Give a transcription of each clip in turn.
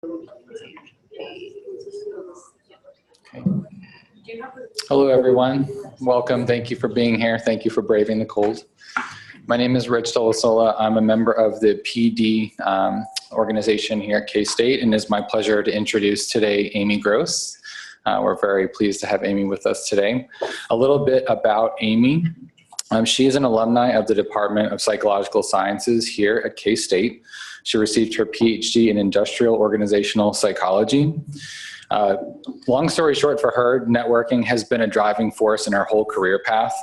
Okay. Hello, everyone. Welcome. Thank you for being here. Thank you for braving the cold. My name is Rich Delasola. I'm a member of the PD organization here at K-State, and it's my pleasure to introduce today Amy Gross. We're very pleased to have Amy with us today. A little bit about Amy. She is an alumni of the Department of Psychological Sciences here at K-State. She received her PhD in Industrial Organizational Psychology. Long story short for her, networking has been a driving force in her whole career path.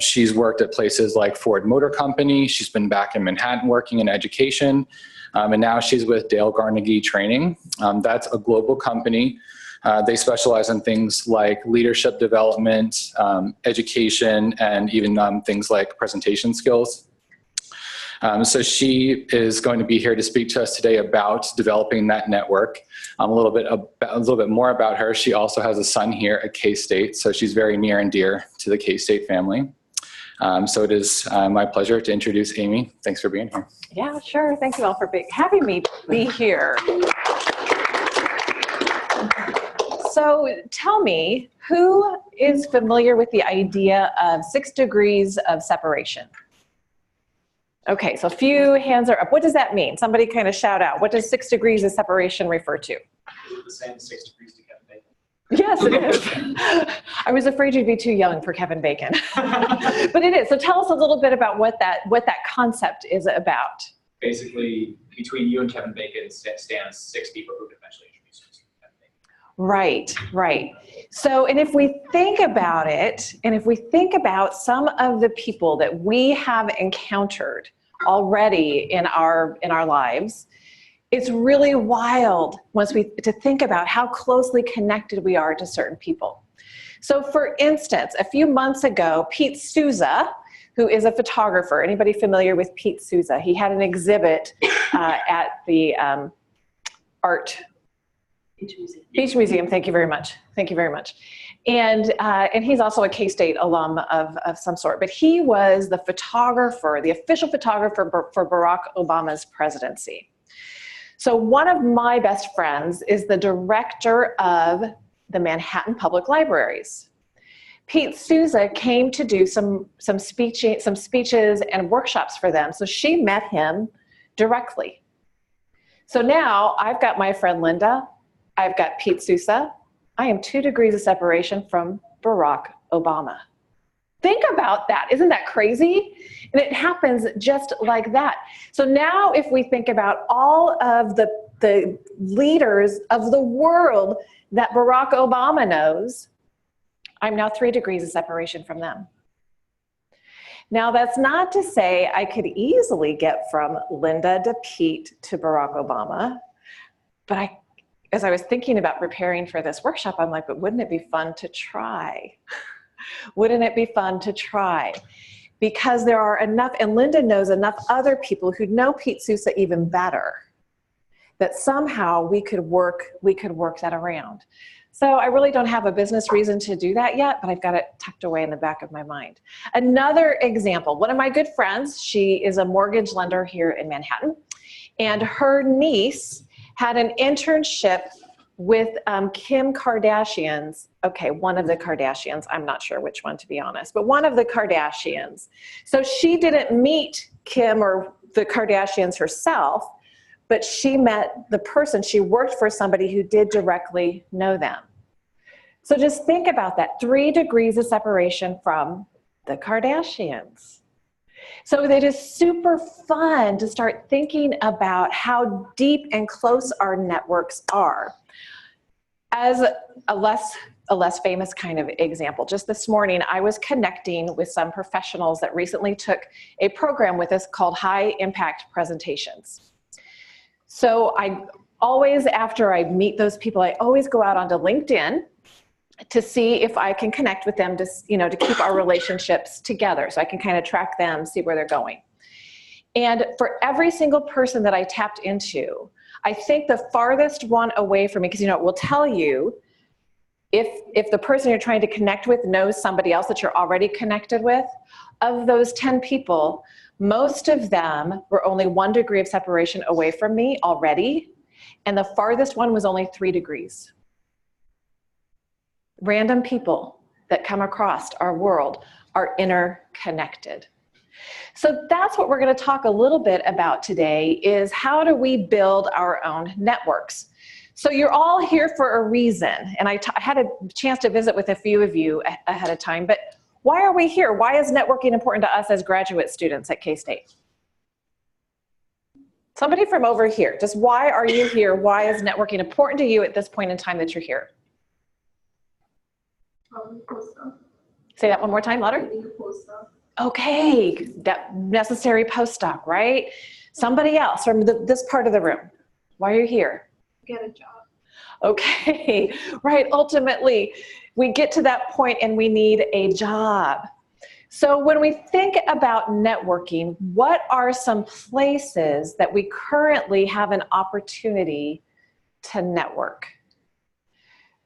She's worked at places like Ford Motor Company. She's been back in Manhattan working in education. And now she's with Dale Carnegie Training. That's a global company. They specialize in things like leadership development, education, and even things like presentation skills. So she is going to be here to speak to us today about developing that network. A little bit more about her. She also has a son here at K-State, so she's very near and dear to the K-State family. So it is my pleasure to introduce Amy. Thanks for being here. Yeah, sure. Thank you all for having me be here. So tell me, who is familiar with the idea of 6 degrees of separation? Okay, so a few hands are up. What does that mean? Somebody kind of shout out. What does 6 degrees of separation refer to? The same 6 degrees to Kevin Bacon. Yes, it is. I was afraid you'd be too young for Kevin Bacon. But it is. So tell us a little bit about what that concept is about. Basically, between you and Kevin Bacon stands 6 people who could eventually introduce you to Kevin Bacon. Right, right. So, and if we think about it, and if we think about some of the people that we have encountered already in our lives, it's really wild to think about how closely connected we are to certain people. So for instance, a few months ago, Pete Souza, who is a photographer, anybody familiar with Pete Souza? He had an exhibit at the Beach Museum, thank you very much. Thank you very much. And he's also a K-State alum of some sort, but he was the photographer, the official photographer for Barack Obama's presidency. So one of my best friends is the director of the Manhattan Public Libraries. Pete Souza came to do some speeches and workshops for them, so she met him directly. So now I've got my friend Linda, I've got Pete Souza. I am 2 degrees of separation from Barack Obama. Think about that. Isn't that crazy? And it happens just like that. So now if we think about all of the leaders of the world that Barack Obama knows, I'm now 3 degrees of separation from them. Now that's not to say I could easily get from Linda to Pete to Barack Obama, but as I was thinking about preparing for this workshop, I'm like, but wouldn't it be fun to try? Wouldn't it be fun to try? Because there are enough, and Linda knows enough other people who know Pete Souza even better, that somehow we could work that around. So I really don't have a business reason to do that yet, but I've got it tucked away in the back of my mind. Another example, one of my good friends, she is a mortgage lender here in Manhattan, and her niece had an internship with Kim Kardashian's, okay, one of the Kardashians, I'm not sure which one to be honest, but one of the Kardashians. So she didn't meet Kim or the Kardashians herself, but she met the person. She worked for somebody who did directly know them. So just think about that, 3 degrees of separation from the Kardashians. So it is super fun to start thinking about how deep and close our networks are. As a less famous kind of example, just this morning I was connecting with some professionals that recently took a program with us called High Impact Presentations. So I always, after I meet those people, I always go out onto LinkedIn to see if I can connect with them to, to keep our relationships together so I can kind of track them, see where they're going. And for every single person that I tapped into, I think the farthest one away from me, because it will tell you if the person you're trying to connect with knows somebody else that you're already connected with. Of those 10 people, most of them were only 1 degree of separation away from me already. and the farthest one was only 3 degrees. Random people that come across our world are interconnected. So that's what we're going to talk a little bit about today, is how do we build our own networks. So you're all here for a reason, and I had a chance to visit with a few of you ahead of time, but why are we here? Why is networking important to us as graduate students at K-State? Somebody from over here, just why are you here? Why is networking important to you at this point in time that you're here? Say that one more time, louder. Okay, that necessary postdoc, right? Somebody else from this part of the room. Why are you here? Get a job. Okay, right. Ultimately, we get to that point and we need a job. So when we think about networking, what are some places that we currently have an opportunity to network?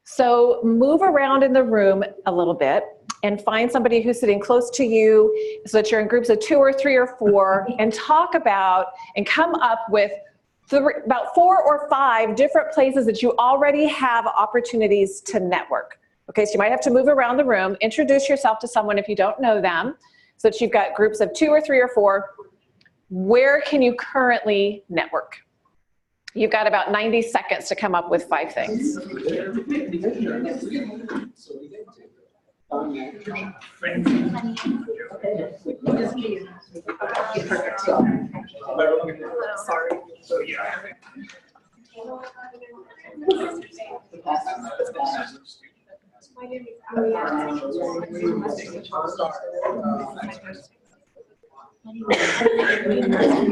So move around in the room a little bit and find somebody who's sitting close to you so that you're in groups of 2 or 3 or 4 and talk about and come up with about 4 or 5 different places that you already have opportunities to network. Okay, so you might have to move around the room, introduce yourself to someone if you don't know them, so that you've got groups of 2 or 3 or 4. Where can you currently network? You've got about 90 seconds to come up with 5 things. Sorry. My name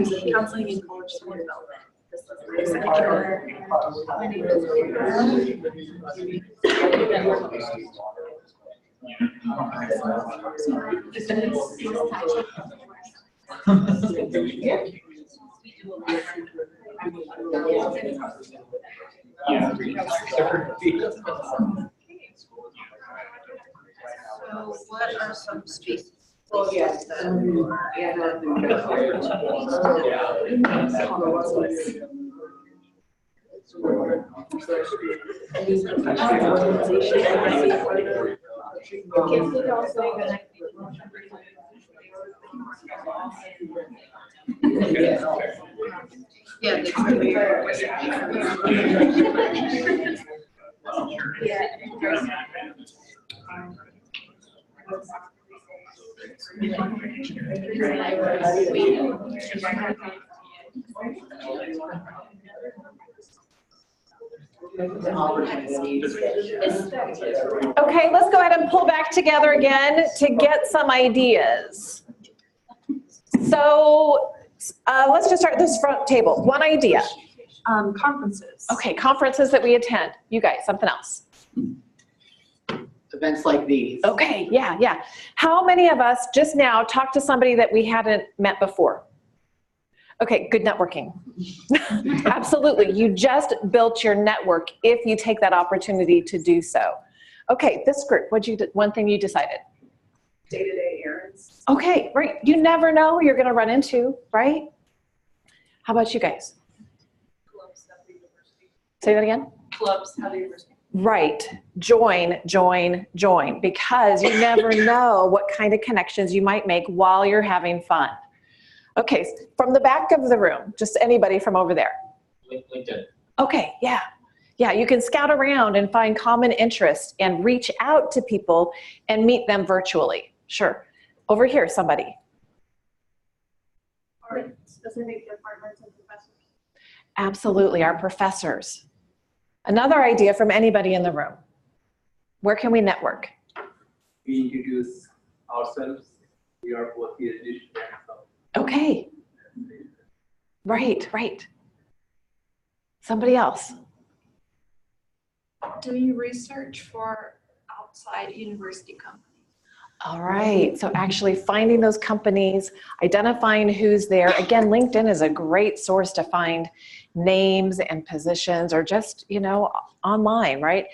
is Counseling and college student development. This was my second year. My name So what are some spaces? Well, yes. Yeah, Okay, let's go ahead and pull back together again to get some ideas. So let's just start this front table. One idea. Conferences. Okay, conferences that we attend. You guys, something else. Events like these. Okay, yeah. How many of us just now talked to somebody that we hadn't met before? Okay, good networking. Absolutely, you just built your network if you take that opportunity to do so. Okay, this group, one thing you decided? Day-to-day errands. Okay, right, you never know who you're gonna run into, right? How about you guys? Clubs at the university. Say that again? Clubs at the university. Right, join, because you never know what kind of connections you might make while you're having fun. Okay, from the back of the room, just anybody from over there. LinkedIn. Okay, yeah, you can scout around and find common interests and reach out to people and meet them virtually. Sure, over here, somebody. Or specific departments and professors. Absolutely, our professors. Another idea from anybody in the room. Where can we network? We introduce ourselves. We are both PhD students. Okay. Right. Somebody else. Doing research for outside university companies. All right, so actually finding those companies, identifying who's there. Again, LinkedIn is a great source to find names and positions, or just, online, right?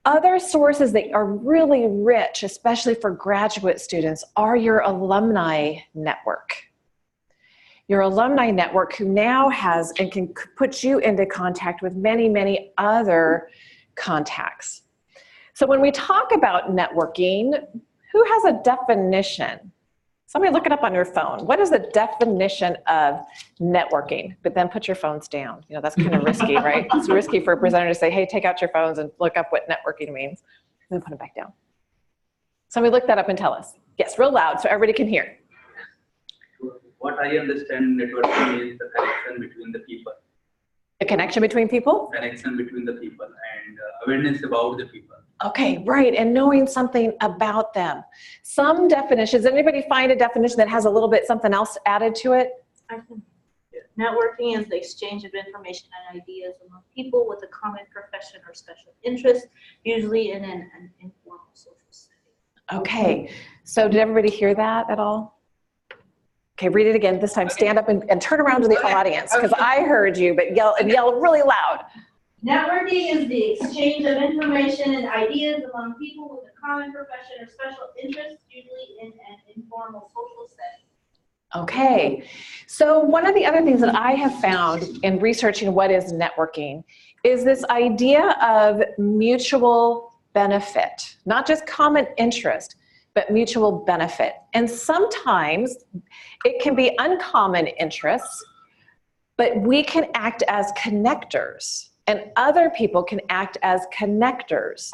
Other sources that are really rich, especially for graduate students, are your alumni network. your alumni network who now has and can put you into contact with many, many other contacts. So when we talk about networking, who has a definition? Somebody look it up on your phone. What is the definition of networking? But then put your phones down. You know, that's kind of risky, right? It's risky for a presenter to say, hey, take out your phones and look up what networking means. And then put them back down. Somebody look that up and tell us. Yes, real loud so everybody can hear. What I understand networking is the connection between the people. A connection between people? Connection between the people and awareness about the people. Okay, right, and knowing something about them. Some definitions, anybody find a definition that has a little bit something else added to it? Networking is the exchange of information and ideas among people with a common profession or special interest, usually in an informal social setting. Okay, so did everybody hear that at all? Okay, read it again. This time stand up and turn around to the audience, because I heard you, but yell really loud. Networking is the exchange of information and ideas among people with a common profession or special interest, usually in an informal social setting. Okay, so one of the other things that I have found in researching what is networking is this idea of mutual benefit, not just common interest, but mutual benefit. And sometimes it can be uncommon interests, but we can act as connectors and other people can act as connectors.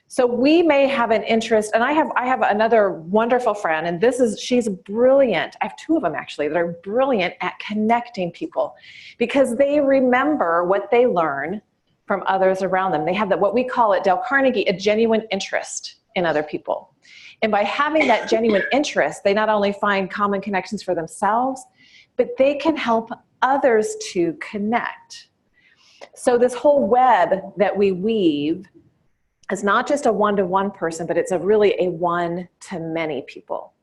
So we may have an interest, and I have another wonderful friend, and she's brilliant. I have two of them actually that are brilliant at connecting people because they remember what they learn from others around them. They have what we call at Dale Carnegie, a genuine interest in other people. And by having that genuine interest, they not only find common connections for themselves, but they can help others to connect. So this whole web that we weave is not just a one-to-one person, but it's really a one-to-many people.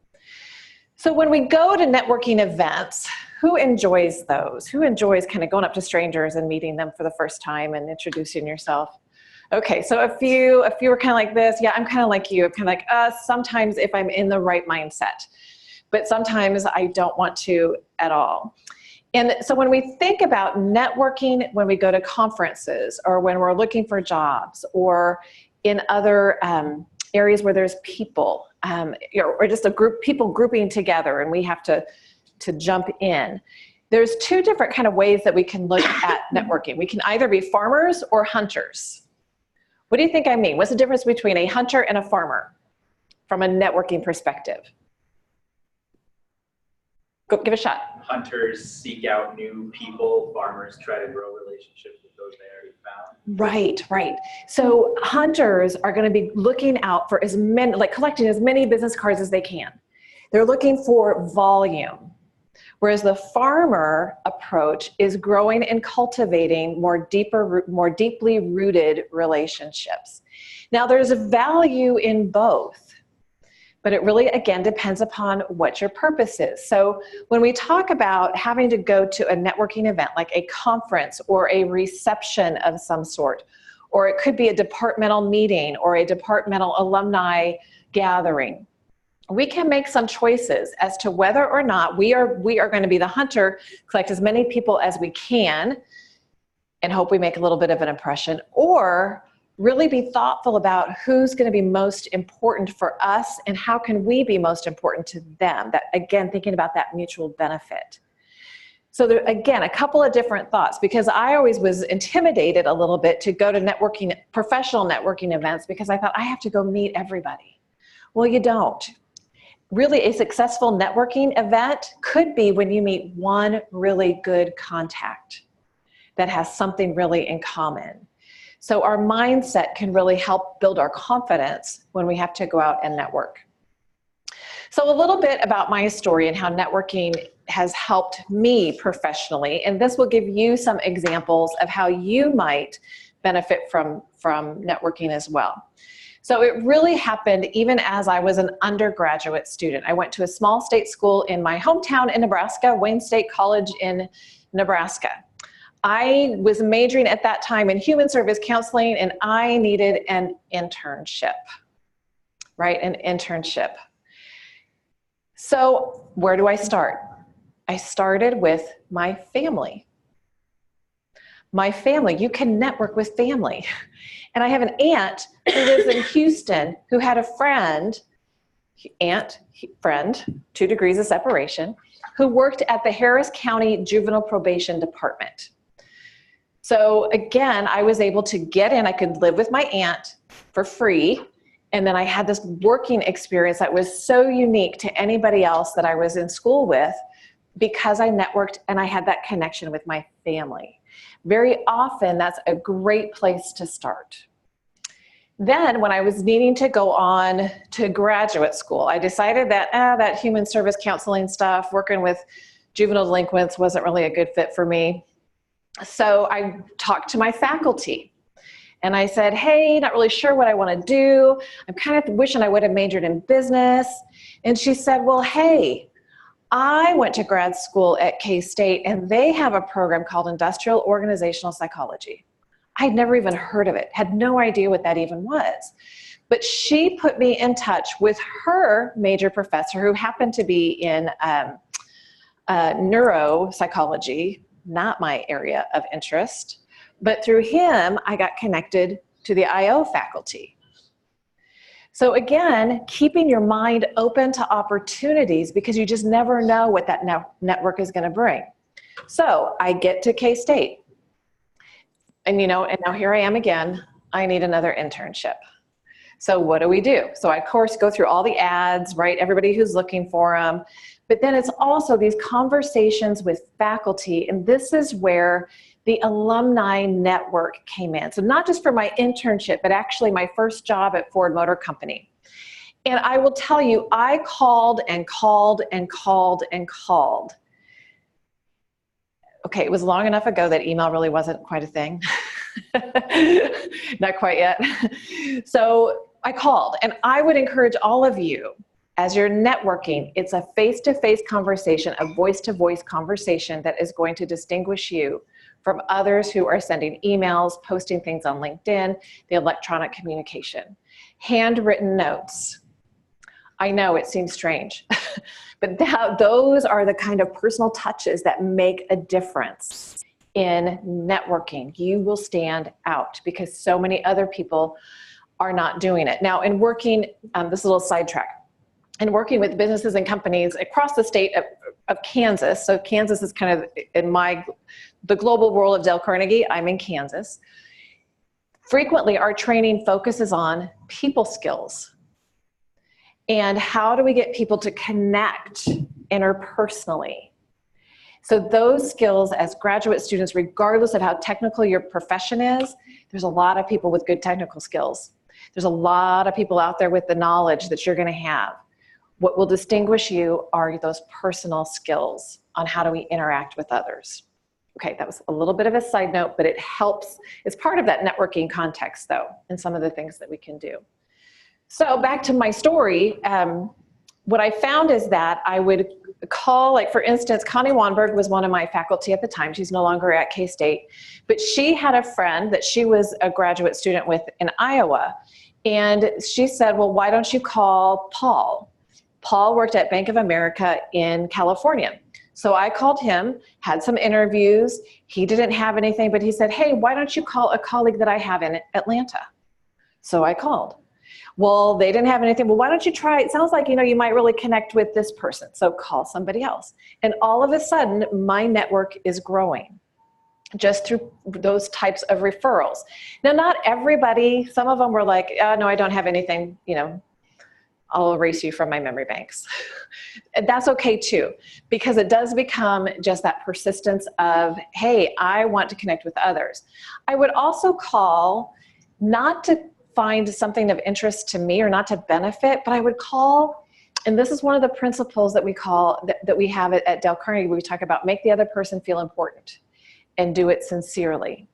So when we go to networking events, who enjoys those? Who enjoys kind of going up to strangers and meeting them for the first time and introducing yourself? Okay, so if you were kind of like this, yeah, I'm kind of like you. I'm kind of like, sometimes if I'm in the right mindset, but sometimes I don't want to at all. And so when we think about networking, when we go to conferences or when we're looking for jobs or in other areas where there's people, or just people grouping together and we have to jump in, there's two different kind of ways that we can look at networking. We can either be farmers or hunters. What do you think I mean? What's the difference between a hunter and a farmer from a networking perspective? Go, give it a shot. Hunters seek out new people, farmers try to grow relationships with those they already found. Right, right. So hunters are going to be looking out for as many, like collecting as many business cards as they can. They're looking for volume. Whereas the farmer approach is growing and cultivating more deeply rooted relationships. Now there's a value in both, but it really, again, depends upon what your purpose is. So when we talk about having to go to a networking event, like a conference or a reception of some sort, or it could be a departmental meeting or a departmental alumni gathering, we can make some choices as to whether or not we are going to be the hunter, collect as many people as we can, and hope we make a little bit of an impression, or really be thoughtful about who's going to be most important for us and how can we be most important to them. That, again, thinking about that mutual benefit. So there, again, a couple of different thoughts, because I always was intimidated a little bit to go to networking, professional networking events, because I thought I have to go meet everybody. Well, you don't. Really, a successful networking event could be when you meet one really good contact that has something really in common. So our mindset can really help build our confidence when we have to go out and network. So a little bit about my story and how networking has helped me professionally, and this will give you some examples of how you might benefit from networking as well. So it really happened even as I was an undergraduate student. I went to a small state school in my hometown in Nebraska, Wayne State College in Nebraska. I was majoring at that time in human service counseling, and I needed an internship, right? An internship. So where do I start? I started with my family. My family, you can network with family. And I have an aunt who lives in Houston who had a friend, 2 degrees of separation, who worked at the Harris County Juvenile Probation Department. So again, I was able to get in, I could live with my aunt for free. And then I had this working experience that was so unique to anybody else that I was in school with because I networked and I had that connection with my family. Very often, that's a great place to start. Then when I was needing to go on to graduate school, I decided that that human service counseling stuff, working with juvenile delinquents wasn't really a good fit for me. So I talked to my faculty and I said, hey, not really sure what I want to do. I'm kind of wishing I would have majored in business. And she said, well, hey, I went to grad school at K-State and they have a program called Industrial Organizational Psychology. I'd never even heard of it, had no idea what that even was. But she put me in touch with her major professor who happened to be in neuropsychology, not my area of interest. But through him, I got connected to the IO faculty. So again, keeping your mind open to opportunities because you just never know what that network is going to bring. So I get to K-State. And now here I am again, I need another internship. So what do? So I, of course, go through all the ads, right? Everybody who's looking for them. But then it's also these conversations with faculty. And this is where the alumni network came in. So not just for my internship, but actually my first job at Ford Motor Company. And I will tell you, I called and called and called and called. Okay, it was long enough ago that email really wasn't quite a thing. Not quite yet. So I called, and I would encourage all of you, as you're networking, it's a face-to-face conversation, a voice-to-voice conversation that is going to distinguish you from others who are sending emails, posting things on LinkedIn, the electronic communication. Handwritten notes. I know it seems strange, but those are the kind of personal touches that make a difference in networking. You will stand out because so many other people are not doing it. Now, in working, this little sidetrack, in working with businesses and companies across the state of Kansas, so Kansas is kind of in the global world of Dale Carnegie, I'm in Kansas. Frequently, our training focuses on people skills. And how do we get people to connect interpersonally? So those skills as graduate students, regardless of how technical your profession is, there's a lot of people with good technical skills. There's a lot of people out there with the knowledge that you're going to have. What will distinguish you are those personal skills on how do we interact with others. Okay, that was a little bit of a side note, but it helps. It's part of that networking context, though, and some of the things that we can do. So back to my story, what I found is that I would call, like for instance, Connie Wanberg was one of my faculty at the time. She's no longer at K-State, but she had a friend that she was a graduate student with in Iowa. And she said, well, why don't you call Paul? Paul worked at Bank of America in California. So I called him, had some interviews. He didn't have anything, but he said, hey, why don't you call a colleague that I have in Atlanta? So I called. Well, they didn't have anything. Well, why don't you try? It sounds like, you might really connect with this person. So call somebody else. And all of a sudden, my network is growing just through those types of referrals. Now, not everybody, some of them were like, no, I don't have anything, I'll erase you from my memory banks. And that's okay too, because it does become just that persistence of, hey, I want to connect with others. I would also call not to find something of interest to me or not to benefit, but I would call, and this is one of the principles that we call, that we have at Dale Carnegie, where we talk about make the other person feel important and do it sincerely.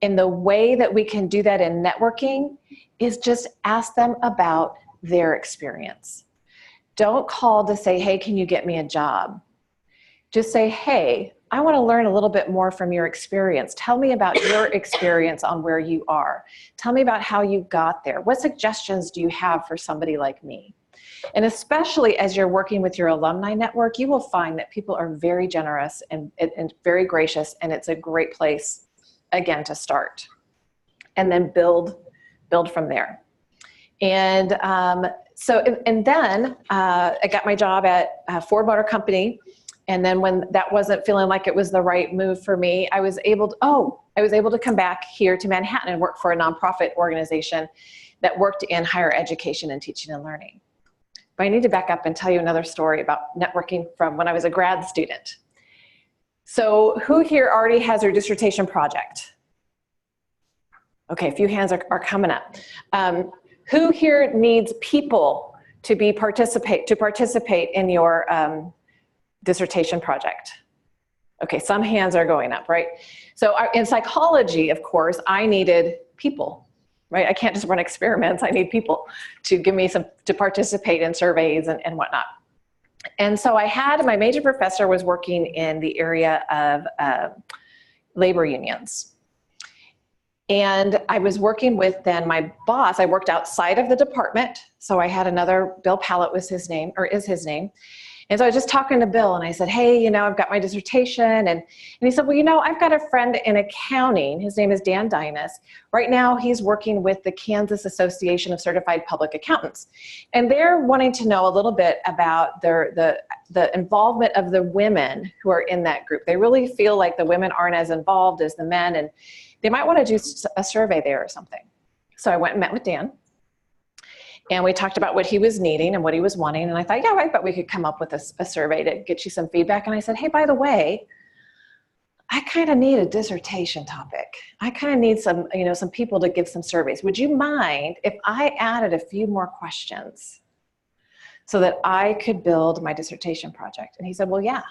And the way that we can do that in networking is just ask them about their experience. Don't call to say, hey, can you get me a job? Just say, hey, I want to learn a little bit more from your experience. Tell me about your experience on where you are. Tell me about how you got there. What suggestions do you have for somebody like me? And especially as you're working with your alumni network, you will find that people are very generous and very gracious, and it's a great place, again, to start. And then build from there. And then I got my job at Ford Motor Company. And then when that wasn't feeling like it was the right move for me, I was able to come back here to Manhattan and work for a nonprofit organization that worked in higher education and teaching and learning. But I need to back up and tell you another story about networking from when I was a grad student. So who here already has their dissertation project? Okay, a few hands are coming up. Who here needs people to participate in your dissertation project? Okay, some hands are going up, right? So in psychology, of course, I needed people, right? I can't just run experiments. I need people to give me to participate in surveys and whatnot. And so my major professor was working in the area of labor unions. And I was working with then my boss. I worked outside of the department. So I had another, Bill Pallett was his name, or is his name. And so I was just talking to Bill and I said, hey, I've got my dissertation. And he said, well, I've got a friend in accounting. His name is Dan Dynas. Right now he's working with the Kansas Association of Certified Public Accountants. And they're wanting to know a little bit about the involvement of the women who are in that group. They really feel like the women aren't as involved as the men, and they might want to do a survey there or something. So I went and met with Dan. And we talked about what he was needing and what he was wanting. And I thought, yeah, I bet we could come up with a survey to get you some feedback. And I said, hey, by the way, I kind of need a dissertation topic. I kind of need some people to give some surveys. Would you mind if I added a few more questions so that I could build my dissertation project? And he said, well, yeah,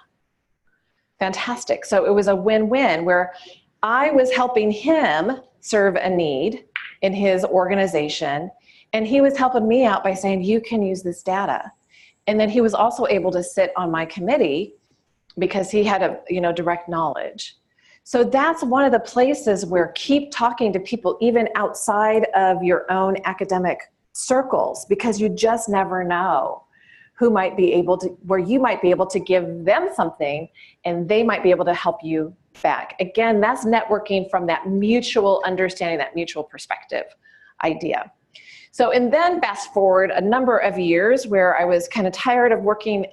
fantastic. So it was a win-win where I was helping him serve a need in his organization, and he was helping me out by saying, you can use this data. And then he was also able to sit on my committee because he had direct knowledge. So that's one of the places where keep talking to people even outside of your own academic circles, because you just never know who might be able to, where you might be able to give them something and they might be able to help you back. Again, that's networking from that mutual understanding, that mutual perspective idea. So, and then fast forward a number of years where I was kind of tired of working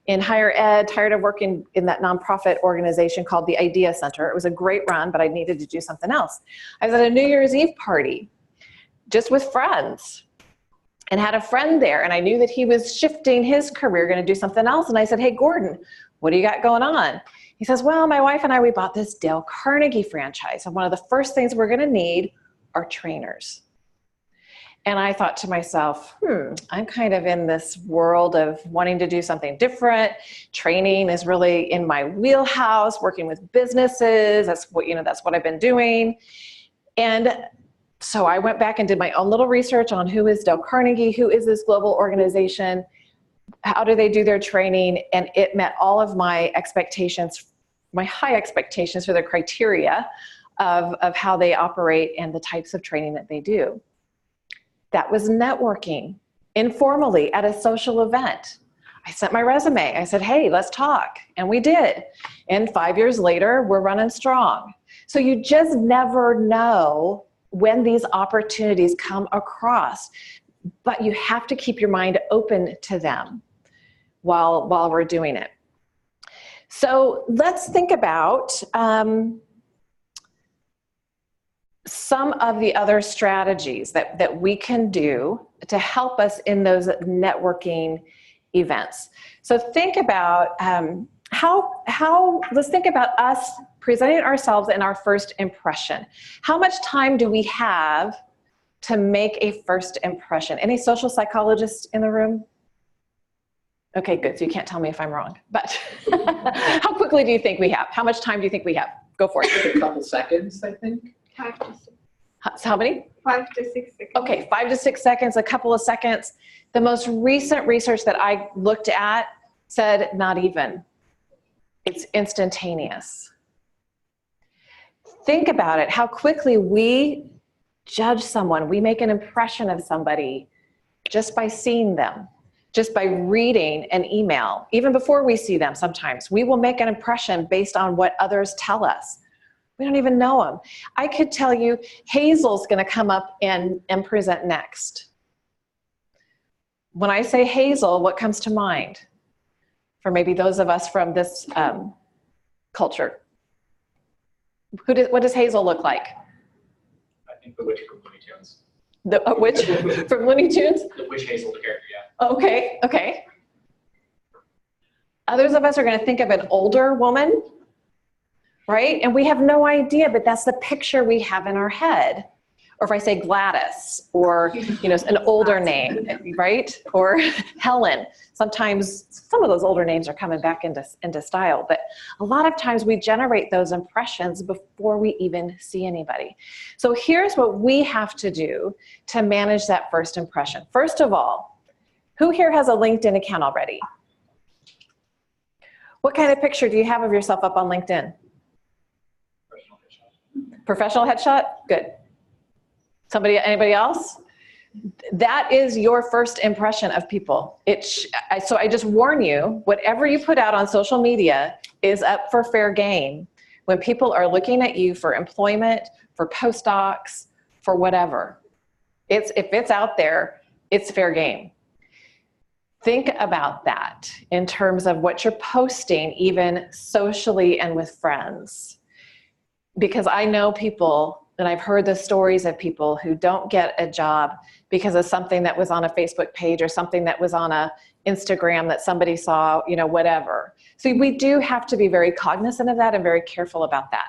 in higher ed, tired of working in that nonprofit organization called the Idea Center. It was a great run, but I needed to do something else. I was at a New Year's Eve party just with friends and had a friend there, and I knew that he was shifting his career, going to do something else. And I said, hey, Gordon, what do you got going on? He says, well, my wife and I, we bought this Dale Carnegie franchise, and one of the first things we're going to need are trainers. And I thought to myself, I'm kind of in this world of wanting to do something different. Training is really in my wheelhouse, working with businesses. That's what I've been doing. And so I went back and did my own little research on who is Dale Carnegie, who is this global organization, how do they do their training, and it met all of my expectations, my high expectations for the criteria of how they operate and the types of training that they do. That was networking, informally at a social event. I sent my resume. I said, hey, let's talk. And we did. And 5 years later, we're running strong. So you just never know when these opportunities come across, but you have to keep your mind open to them while we're doing it. So let's think about some of the other strategies that we can do to help us in those networking events. So think about let's think about us presenting ourselves in our first impression. How much time do we have to make a first impression? Any social psychologists in the room? Okay, good. So you can't tell me if I'm wrong, but how quickly do you think we have? How much time do you think we have? Go for it. A couple seconds, I think. 5 to 6. How many? 5 to 6 seconds. Okay, 5 to 6 seconds, a couple of seconds. The most recent research that I looked at said not even. It's instantaneous. Think about it, how quickly we judge someone. We make an impression of somebody just by seeing them. just by reading an email, even before we see them sometimes. We will make an impression based on what others tell us. We don't even know them. I could tell you Hazel's gonna come up and present next. When I say Hazel, what comes to mind? For maybe those of us from this culture. What does Hazel look like? I think the witch from Looney Tunes. The witch from Looney Tunes? The witch Hazel, the character, yeah. Okay, okay. Others of us are gonna think of an older woman, right? And we have no idea, but that's the picture we have in our head. Or if I say Gladys, or an older name, right? Or Helen. Sometimes some of those older names are coming back into style, but a lot of times we generate those impressions before we even see anybody. So here's what we have to do to manage that first impression. First of all, who here has a LinkedIn account already? What kind of picture do you have of yourself up on LinkedIn? Professional headshot? Good. Anybody else? That is your first impression of people. So I just warn you, whatever you put out on social media is up for fair game when people are looking at you for employment, for postdocs, for whatever. If it's out there, it's fair game. Think about that in terms of what you're posting, even socially and with friends. Because I know people, and I've heard the stories of people who don't get a job because of something that was on a Facebook page or something that was on a Instagram that somebody saw, whatever. So we do have to be very cognizant of that and very careful about that.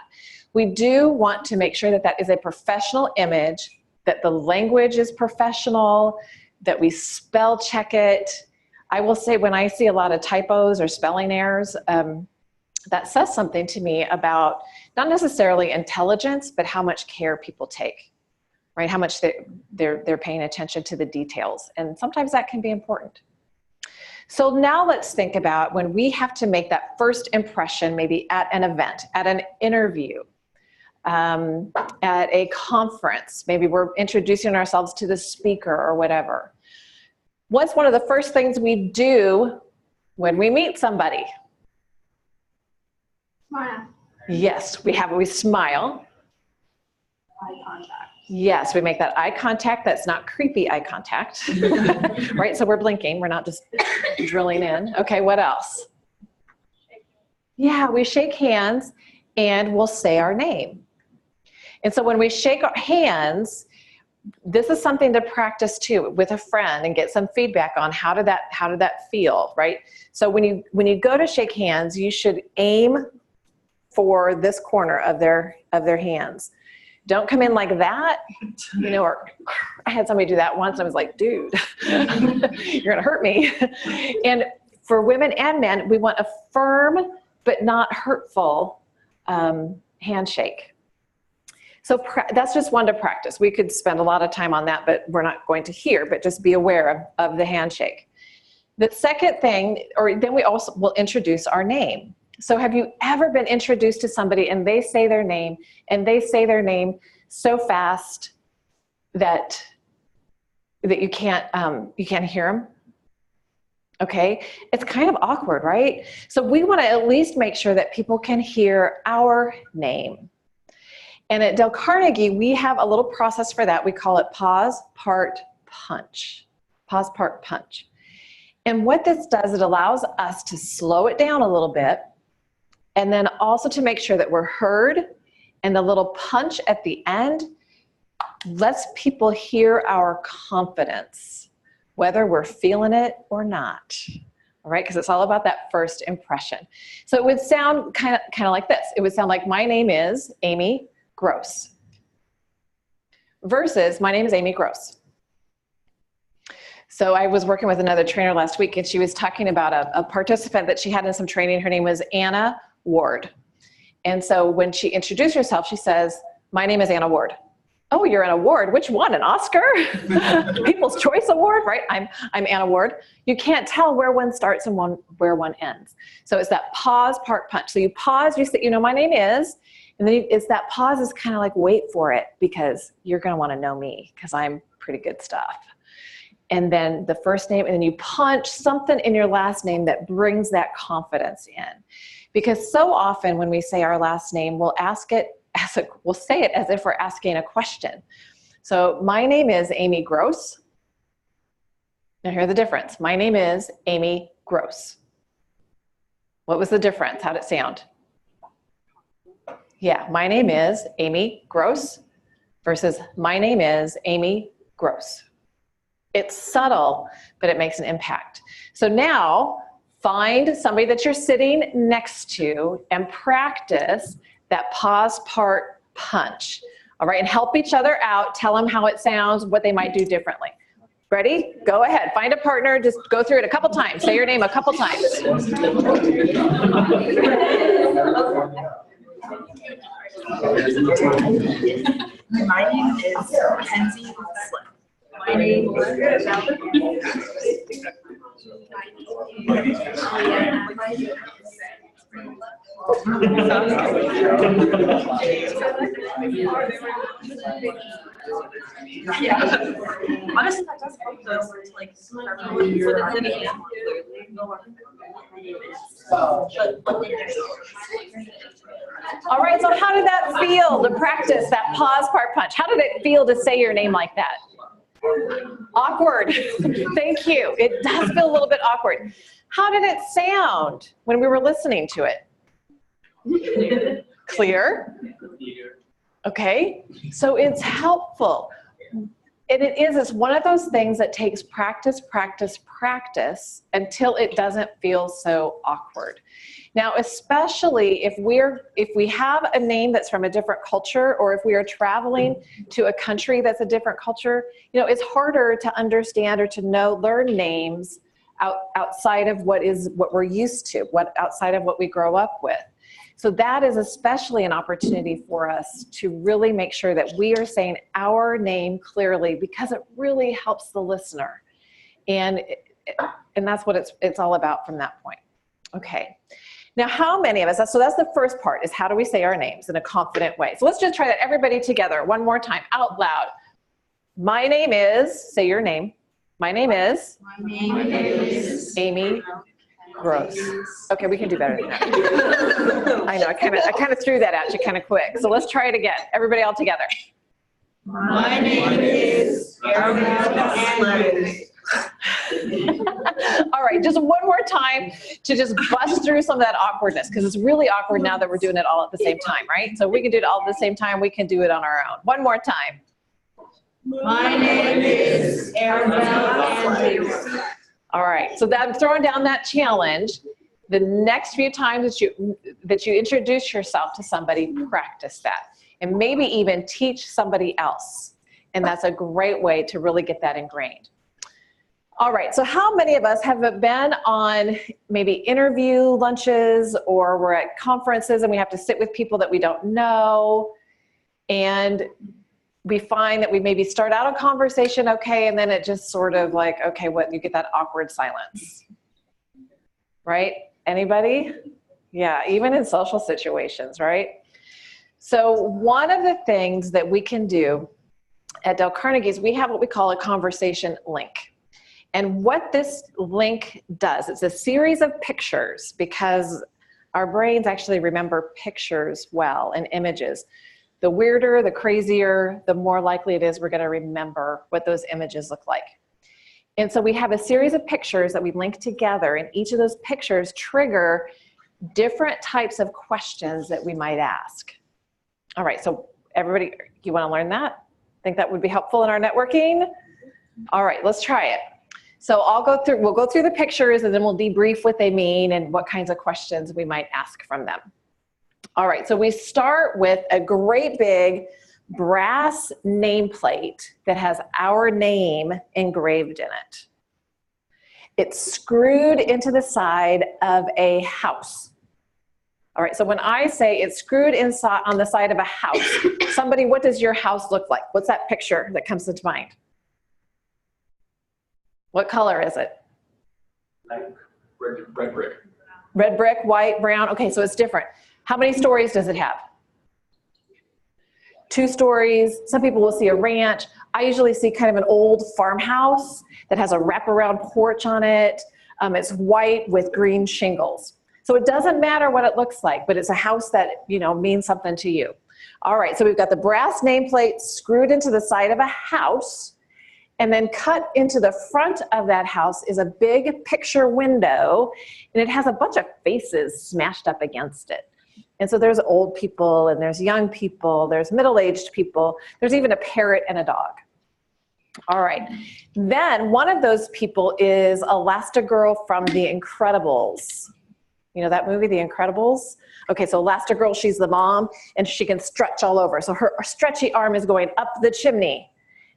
We do want to make sure that that is a professional image, that the language is professional, that we spell check it. I will say when I see a lot of typos or spelling errors, that says something to me about not necessarily intelligence, but how much care people take, right? How much they're paying attention to the details. And sometimes that can be important. So now let's think about when we have to make that first impression, maybe at an event, at an interview, at a conference, maybe we're introducing ourselves to the speaker or whatever. What's one of the first things we do when we meet somebody? Smile. Yes, we smile. Eye contact. Yes, we make that eye contact. That's not creepy eye contact, right? So we're blinking. We're not just drilling in. Okay, what else? Yeah, we shake hands and we'll say our name. And so when we shake our hands, this is something to practice too with a friend and get some feedback on how did that feel, right? So when you go to shake hands, you should aim for this corner of their hands. Don't come in like that, or I had somebody do that once. I was like, dude, you're gonna hurt me. And for women and men, we want a firm but not hurtful handshake. So that's just one to practice. We could spend a lot of time on that, but we're not going to here, but just be aware of the handshake. The second thing, then we also will introduce our name. So have you ever been introduced to somebody and they say their name so fast that you can't hear them? Okay, it's kind of awkward, right? So we want to at least make sure that people can hear our name. And at Dale Carnegie, we have a little process for that. We call it pause, part, punch. Pause, part, punch. And what this does, it allows us to slow it down a little bit, and then also to make sure that we're heard, and the little punch at the end lets people hear our confidence, whether we're feeling it or not, all right? Because it's all about that first impression. So it would sound kind of like this. It would sound like, my name is Amy Gross, versus my name is Amy Gross. So I was working with another trainer last week, and she was talking about a participant that she had in some training. Her name was Anna Ward. And so when she introduced herself, she says, my name is Anna Ward. Oh, you're an award. Which one? An Oscar? People's Choice Award, right? I'm Anna Ward. You can't tell where one starts and where one ends. So it's that pause, part, punch. So you pause, you say, my name is, and then it's that pause is kind of like, wait for it, because you're going to want to know me because I'm pretty good stuff. and then the first name, and then you punch something in your last name that brings that confidence in. Because so often when we say our last name, we'll say it as if we're asking a question. So my name is Amy Gross. Now here's the difference. My name is Amy Gross. What was the difference? How'd it sound? Yeah, my name is Amy Gross versus my name is Amy Gross. It's subtle, but it makes an impact. So now find somebody that you're sitting next to and practice that pause part punch. All right, and help each other out. Tell them how it sounds, what they might do differently. Ready? Go ahead. Find a partner. Just go through it a couple times. Say your name a couple times. My name is Kenzie Slip. My name is yeah. Honestly, that does help though. It's like for the city. All right, so how did that feel to practice that pause part punch? How did it feel to say your name like that? Awkward. Thank you. It does feel a little bit awkward. How did it sound when we were listening to it? Clear? Okay, so it's helpful. And it's one of those things that takes practice, practice, practice until it doesn't feel so awkward. Now, especially if we have a name that's from a different culture, or if we are traveling to a country that's a different culture, it's harder to understand or to learn names outside of what we're used to, outside of what we grow up with. So that is especially an opportunity for us to really make sure that we are saying our name clearly, because it really helps the listener. And that's what it's all about from that point. Okay. Now, how many of us, so that's the first part, is how do we say our names in a confident way? So let's just try that, everybody together, one more time, out loud. My name is, say your name. My name is Amy Gross. Okay, we can do better than that. I know, I kind of threw that at you kind of quick. So let's try it again. Everybody all together. My name is All right, just one more time to just bust through some of that awkwardness, because it's really awkward now that we're doing it all at the same time, right? So we can do it all at the same time. We can do it on our own. One more time. My name is Arabella. All right, so I'm throwing down that challenge. The next few times that you introduce yourself to somebody, practice that. And maybe even teach somebody else. And that's a great way to really get that ingrained. All right, so how many of us have been on maybe interview lunches, or we're at conferences and we have to sit with people that we don't know, and we find that we maybe start out a conversation okay, and then it just sort of like, okay, you get that awkward silence, right? Anybody? Yeah, even in social situations, right? So one of the things that we can do at Dale Carnegie is we have what we call a conversation link. And what this link does, it's a series of pictures, because our brains actually remember pictures well and images. The weirder, the crazier, the more likely it is we're going to remember what those images look like. And so we have a series of pictures that we link together, and each of those pictures trigger different types of questions that we might ask. All right, so everybody, you want to learn that? Think that would be helpful in our networking? All right, let's try it. So we'll go through the pictures, and then we'll debrief what they mean and what kinds of questions we might ask from them. All right, so we start with a great big brass nameplate that has our name engraved in it. It's screwed into the side of a house. All right, so when I say it's screwed inside on the side of a house, somebody, what does your house look like? What's that picture that comes to mind? What color is it? Like red brick. Red brick, white, brown. Okay, so it's different. How many stories does it have? 2 stories. Some people will see a ranch. I usually see kind of an old farmhouse that has a wraparound porch on it. It's white with green shingles. So it doesn't matter what it looks like, but it's a house that, means something to you. All right, so we've got the brass nameplate screwed into the side of a house, and then cut into the front of that house is a big picture window, and it has a bunch of faces smashed up against it. And so there's old people, and there's young people, there's middle-aged people, there's even a parrot and a dog. All right, then one of those people is Elastigirl from The Incredibles. You know that movie, The Incredibles? Okay, so Elastigirl, she's the mom, and she can stretch all over. So her stretchy arm is going up the chimney,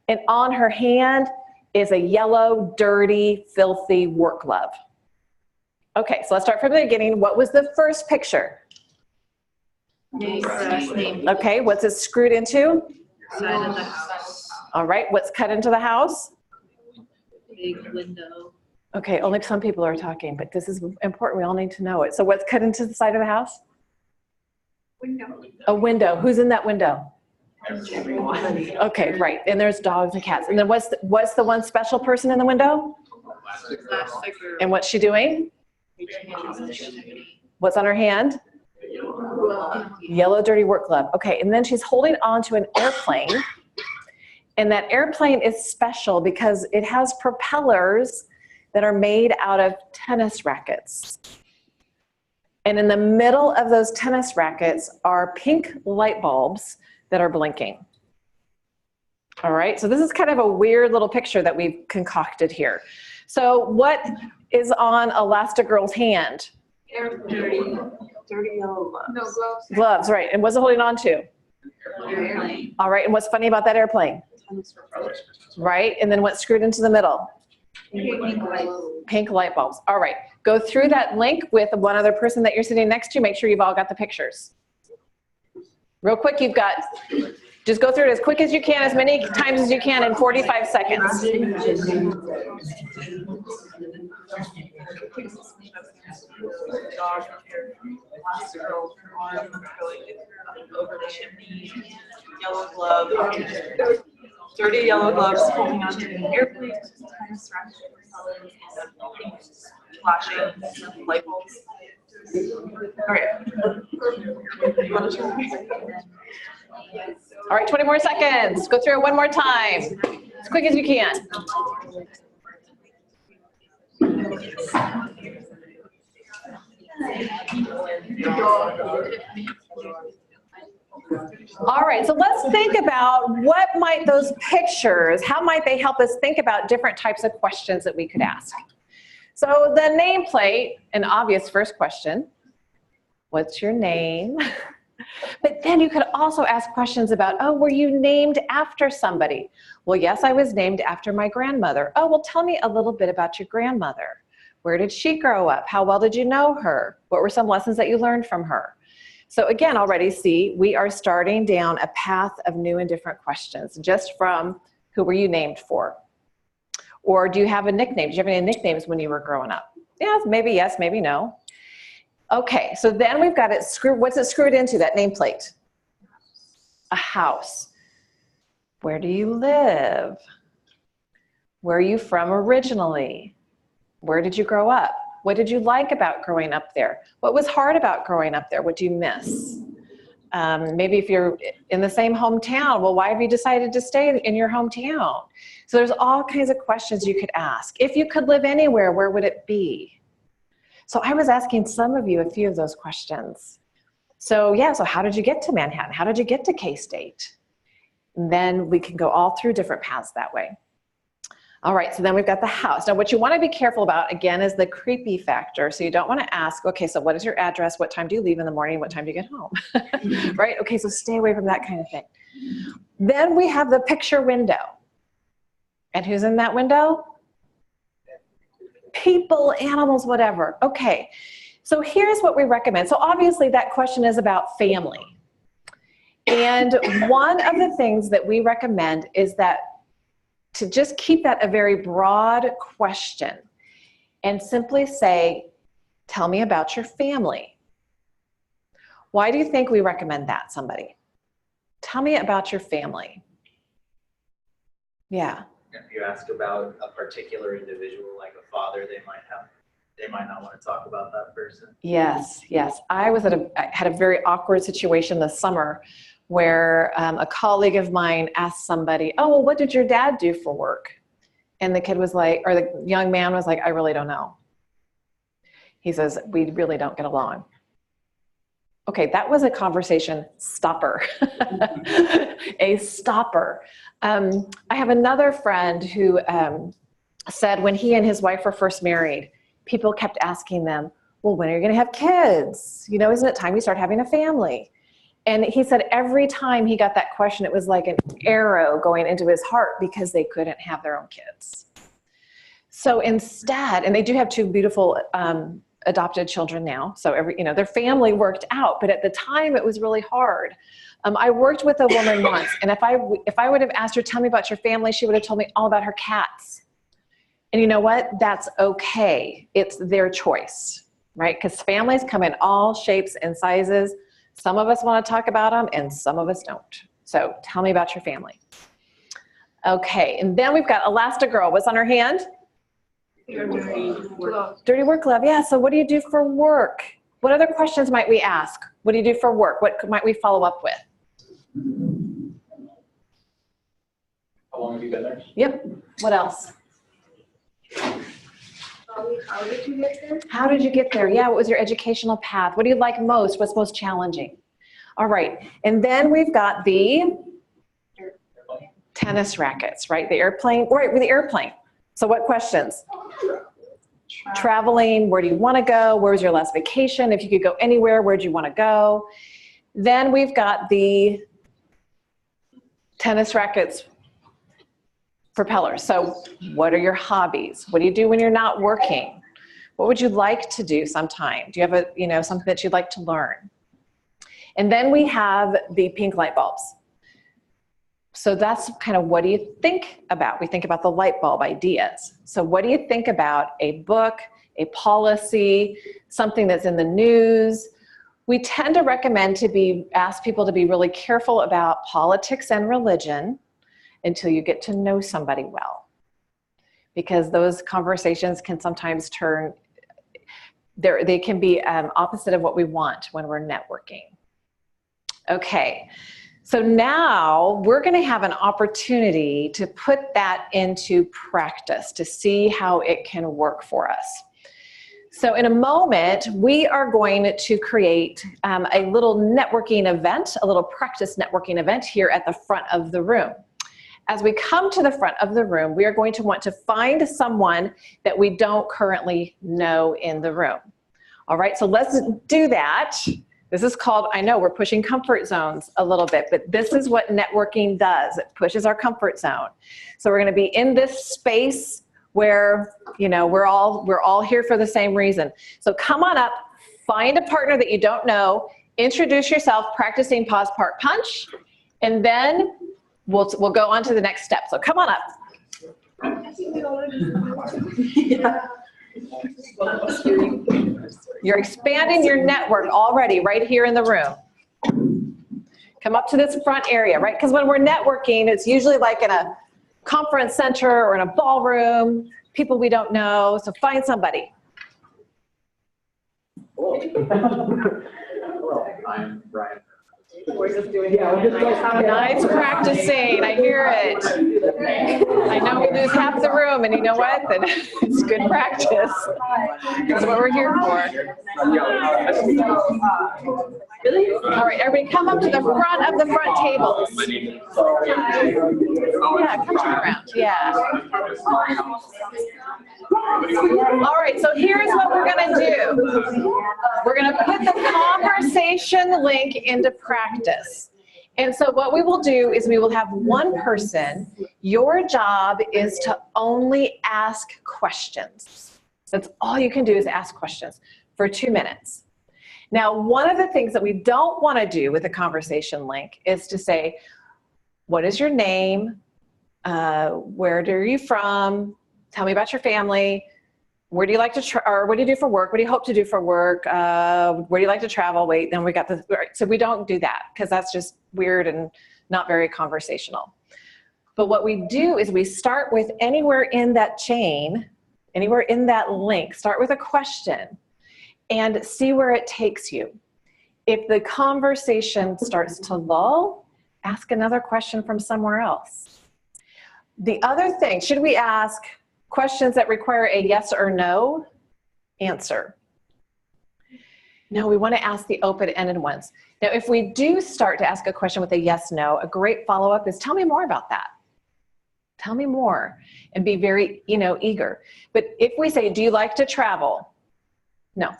and on her hand is a yellow, dirty, filthy work glove. Okay, so let's start from the beginning. What was the first picture? Name. Okay, what's it screwed into? Side of the house. All right, what's cut into the house? Big window. Okay, only some people are talking, but this is important. We all need to know it. So what's cut into the side of the house? Window. A window. Who's in that window? Everyone. Okay, right. And there's dogs and cats. And then what's the one special person in the window? And what's she doing? What's on her hand? Yellow dirty work glove. Okay, and then she's holding on to an airplane. And that airplane is special because it has propellers that are made out of tennis rackets. And in the middle of those tennis rackets are pink light bulbs that are blinking. All right, so this is kind of a weird little picture that we've concocted here. So what is on Elastigirl's hand? Dirty yellow gloves. No gloves. Gloves, right. And what's it holding on to? Airplane. All right, and what's funny about that airplane? Right, and then what's screwed into the middle? Pink light bulbs. All right, go through that link with one other person that you're sitting next to. Make sure you've all got the pictures. Real quick, just go through it as quick as you can, as many times as you can in 45 seconds. Over the chimney, yellow glove, dirty yellow gloves holding onto an airplane, flashing light bulbs. All right. All right, 20 more seconds. Go through it one more time, as quick as you can. All right, so let's think about what might those pictures, how might they help us think about different types of questions that we could ask? So the nameplate, an obvious first question, what's your name? But then you could also ask questions about, oh, were you named after somebody? Well, yes, I was named after my grandmother. Oh, well, tell me a little bit about your grandmother. Where did she grow up? How well did you know her? What were some lessons that you learned from her? So again, already see, we are starting down a path of new and different questions, just from who were you named for? Or do you have a nickname? Did you have any nicknames when you were growing up? Yes, maybe no. Okay, so then we've got it screwed. What's it screwed into, that nameplate? A house. Where do you live? Where are you from originally? Where did you grow up? What did you like about growing up there? What was hard about growing up there? What do you miss? Maybe if you're in the same hometown, well, why have you decided to stay in your hometown? So there's all kinds of questions you could ask. If you could live anywhere, where would it be? So I was asking some of you a few of those questions. So yeah, so how did you get to Manhattan? How did you get to K-State? Then we can go all through different paths that way. All right, so then we've got the house. Now what you want to be careful about, again, is the creepy factor. So you don't want to ask, okay, so what is your address? What time do you leave in the morning? What time do you get home? Right? Okay, so stay away from that kind of thing. Then we have the picture window. And who's in that window? People, animals, whatever. Okay, so here's what we recommend. So obviously that question is about family. And one of the things that we recommend is that to just keep that a very broad question and simply say, tell me about your family. Why do you think we recommend that, somebody? tell me about your family. Yeah. If you ask about a particular individual, like a father, they might not want to talk about that person. Yes, yes. I had a very awkward situation this summer where a colleague of mine asked somebody, oh, well, what did your dad do for work? And the kid was like, or the young man was like, I really don't know. He says, we really don't get along. Okay, that was a conversation stopper, a stopper. I have another friend who said when he and his wife were first married, people kept asking them, well, when are you going to have kids? You know, isn't it time you start having a family? And he said every time he got that question, it was like an arrow going into his heart because they couldn't have their own kids. So instead, and they do have two beautiful adopted children now. So their family worked out, but at the time it was really hard. I worked with a woman once, and if I would have asked her, tell me about your family, she would have told me all about her cats. And you know what? That's okay. It's their choice, right? Because families come in all shapes and sizes. Some of us want to talk about them and some of us don't. So tell me about your family. Okay, and then we've got Elastigirl. What's on her hand? Dirty work glove. Yeah, so what do you do for work? What other questions might we ask? What do you do for work? What might we follow up with? How long have you been there? Yep. What else? How did you get there? How did you get there? Yeah, what was your educational path? What do you like most? What's most challenging? All right, and then we've got the tennis rackets, right? The airplane, right, with the airplane. So what questions? Traveling, where do you want to go? Where was your last vacation? If you could go anywhere, where do you want to go? Then we've got the tennis rackets propellers. So what are your hobbies? What do you do when you're not working? What would you like to do sometime? Do you have something that you'd like to learn? And then we have the pink light bulbs. So that's kind of, what do you think about? We think about the light bulb ideas. So what do you think about a book, a policy, something that's in the news? We tend to recommend ask people to be really careful about politics and religion until you get to know somebody well. Because those conversations can sometimes they can be opposite of what we want when we're networking. Okay. So now we're going to have an opportunity to put that into practice to see how it can work for us. So in a moment, we are going to create a little networking event, a little practice networking event here at the front of the room. As we come to the front of the room, we are going to want to find someone that we don't currently know in the room. All right, so let's do that. This is called, I know we're pushing comfort zones a little bit, but this is what networking does. It pushes our comfort zone. So we're going to be in this space where, we're all here for the same reason. So come on up, find a partner that you don't know, introduce yourself, practicing pause, part, punch, and then we'll go on to the next step. So come on up. Yeah. You're expanding your network already right here in the room. Come up to this front area, right? Because when we're networking, it's usually like in a conference center or in a ballroom, people we don't know. So find somebody. Hello, I'm Brian. Nice practicing. I hear it. I know we lose half the room, and you know what? Then it's good practice. That's what we're here for. All right, everybody come up to the front of the front tables. Yeah, come turn around. Yeah. All right, so here's what we're going to do. We're going to put the conversation link into practice. And so what we will do is we will have one person. Your job is to only ask questions. That's all you can do, is ask questions for 2 minutes. Now, one of the things that we don't want to do with a conversation link is to say, what is your name? Where are you from? Tell me about your family. Where do you like to, or what do you do for work? What do you hope to do for work? Where do you like to travel? Wait, then we got the, so we don't do that because that's just weird and not very conversational. But what we do is we start with anywhere in that chain, anywhere in that link, start with a question and see where it takes you. If the conversation starts to lull, ask another question from somewhere else. The other thing, should we ask questions that require a yes or no answer? No, we want to ask the open-ended ones. Now, if we do start to ask a question with a yes, no, a great follow-up is tell me more about that. Tell me more, and be very, eager. But if we say, do you like to travel? No.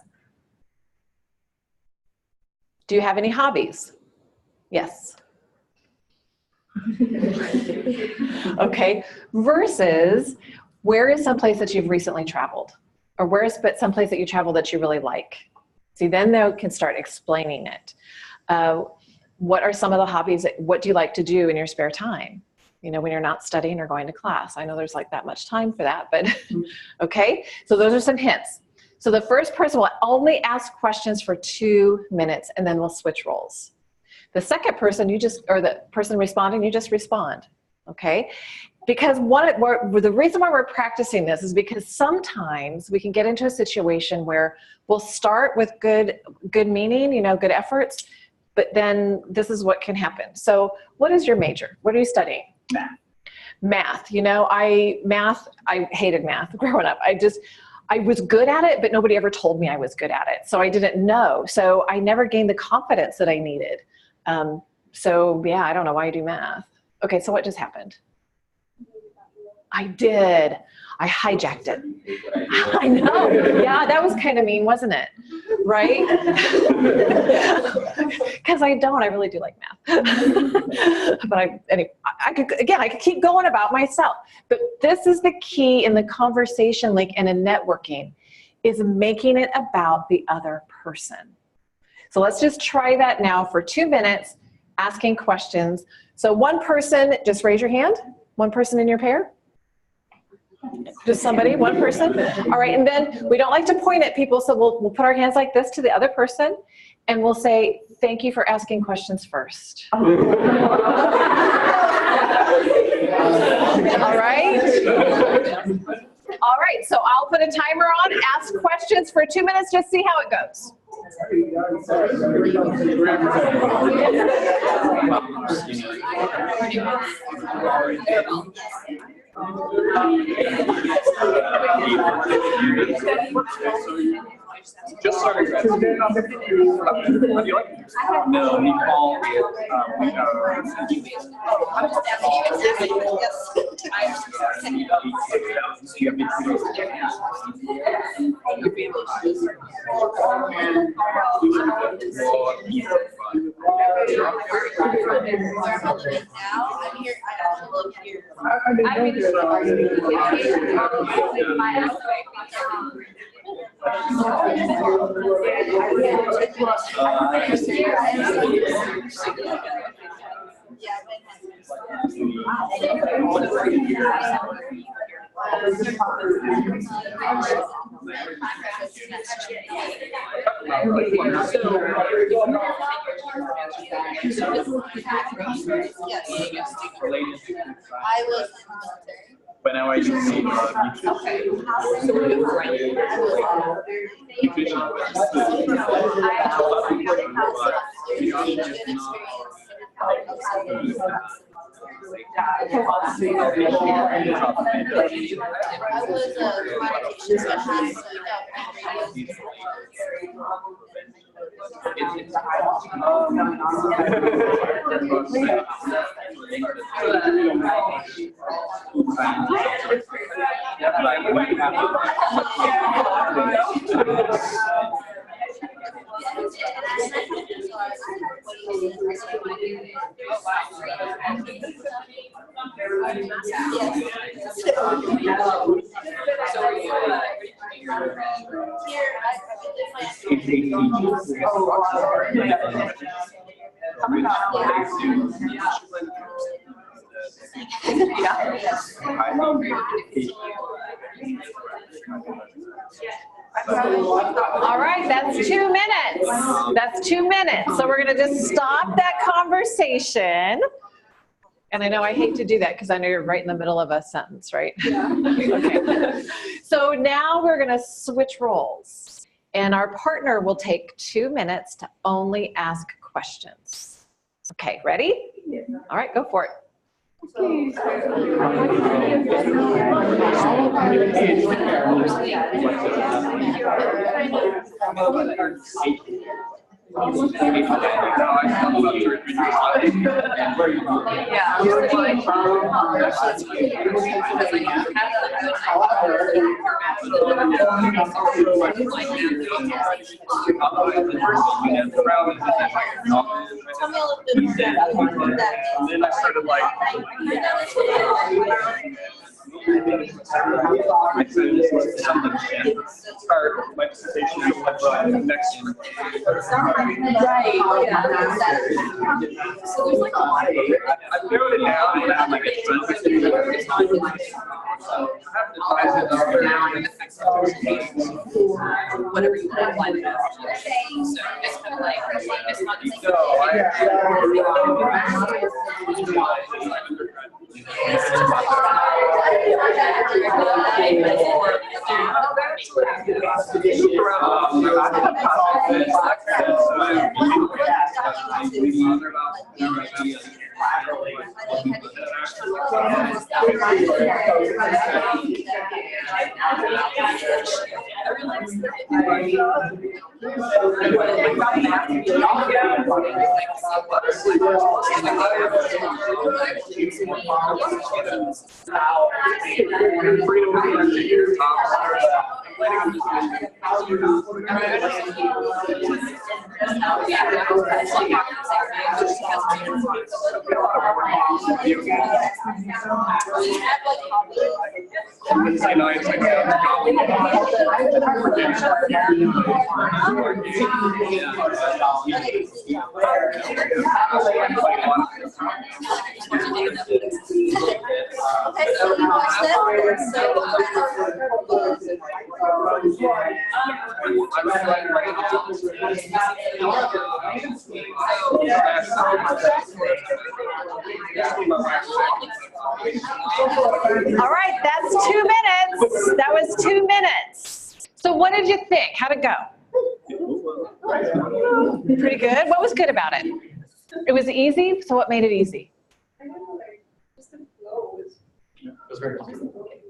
Do you have any hobbies? Yes. Okay, versus where is someplace that you've recently traveled? Or where is someplace that you traveled that you really like? See, then they can start explaining it. What are some of the hobbies, what do you like to do in your spare time? When you're not studying or going to class. I know there's like that much time for that, but okay. So those are some hints. So the first person will only ask questions for 2 minutes and then we'll switch roles. The second person, or the person responding, you just respond, okay? Because the reason why we're practicing this is because sometimes we can get into a situation where we'll start with good meaning, good efforts, but then this is what can happen. So what is your major? What are you studying? Math. I hated math growing up. I was good at it, but nobody ever told me I was good at it. So I didn't know. So I never gained the confidence that I needed. So yeah, I don't know why I do math. Okay, so what just happened? I did. I hijacked it. I know. Yeah, that was kind of mean, wasn't it? Right? Because I really do like math. But I could keep going about myself. But this is the key in the conversation link and in networking, is making it about the other person. So let's just try that now for 2 minutes, asking questions. So one person, just raise your hand. One person in your pair. Just somebody, one person. All right, and then we don't like to point at people, so we'll put our hands like this to the other person, and we'll say, thank you for asking questions first. All right? All right, so I'll put a timer on, ask questions for 2 minutes, just see how it goes. Just started graduating. What do you like? No, meatball. But now I just see All right, that's 2 minutes. That's 2 minutes. So we're going to just stop that conversation. And I know I hate to do that because I know you're right in the middle of a sentence, right? Okay. So now we're going to switch roles. And our partner will take 2 minutes to only ask questions. Okay, ready? All right, go for it. Tell me a little bit more about that. And then I started like, I said this is something to start my presentation next year. Right, yeah. So there's like a lot of. I narrowed it down and I have like Whatever you want to apply to that. So it's kind of like, it's not the same. All right, that's 2 minutes. That was 2 minutes. So what did you think? How'd it go? Pretty good. What was good about it? It was easy. So what made it easy?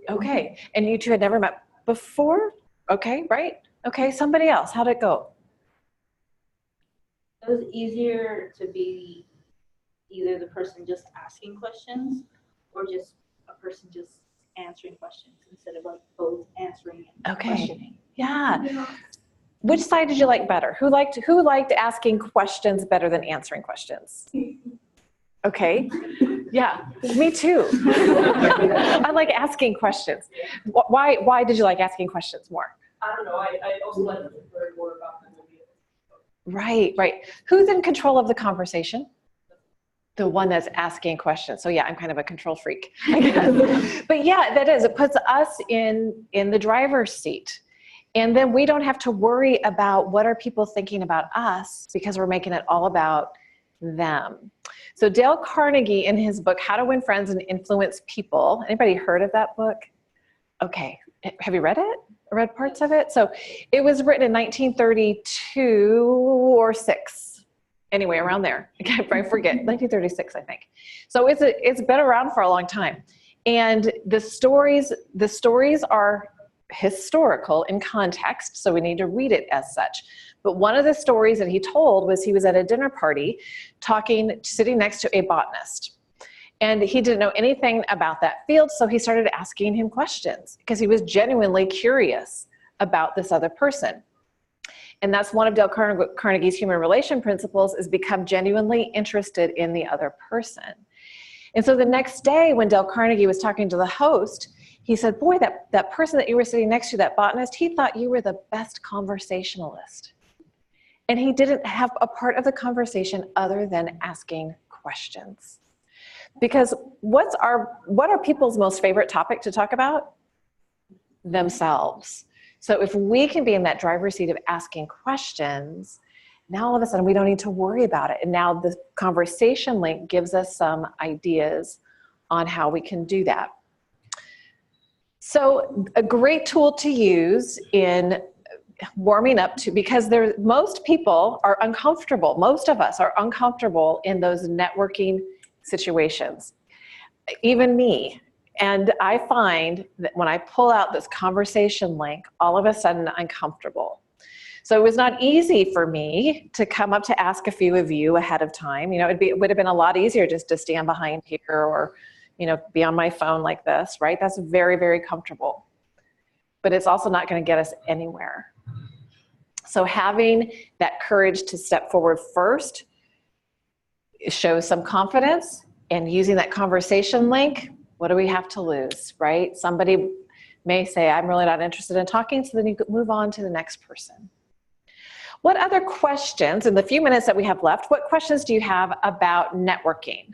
Okay. And you two had never met before? Okay, right? Okay, somebody else. How'd it go? It was easier to be either the person just asking questions or just a person just answering questions instead of like both answering and questioning. Yeah. Which side did you like better? Who liked asking questions better than answering questions? Okay. Yeah, me too. I like asking questions. Why did you like asking questions more? I don't know, I also like to learn more about them. Right, right. Who's in control of the conversation? The one that's asking questions. So yeah, I'm kind of a control freak, I guess. But yeah, that is, it puts us in the driver's seat. And then we don't have to worry about what are people thinking about us because we're making it all about them. So Dale Carnegie, in his book, How to Win Friends and Influence People, anybody heard of that book? Okay, have you read it? Read parts of it? So it was written in 1932 or 6. Anyway, around there. I forget, 1936, I think. So it's been around for a long time. And the stories are historical in context, so we need to read it as such. But one of the stories that he told was he was at a dinner party sitting next to a botanist. And he didn't know anything about that field, so he started asking him questions because he was genuinely curious about this other person. And that's one of Dale Carnegie's human relation principles, is become genuinely interested in the other person. And so the next day when Dale Carnegie was talking to the host, he said, boy, that person that you were sitting next to, that botanist, he thought you were the best conversationalist. And he didn't have a part of the conversation other than asking questions. Because what are people's most favorite topic to talk about? Themselves. So if we can be in that driver's seat of asking questions, Now all of a sudden we don't need to worry about it. And now the conversation link gives us some ideas on how we can do that. So a great tool to use in warming up to, because most people are uncomfortable. Most of us are uncomfortable in those networking situations, even me. And I find that when I pull out this conversation link, all of a sudden I'm comfortable. So it was not easy for me to come up to ask a few of you ahead of time. You know, it would have been a lot easier just to stand behind here or, you know, be on my phone like this, right? That's very, very comfortable. But it's also not going to get us anywhere. So having that courage to step forward first shows some confidence, and using that conversation link, what do we have to lose, right? Somebody may say, I'm really not interested in talking, so then you move on to the next person. What other questions, in the few minutes that we have left, what questions do you have about networking?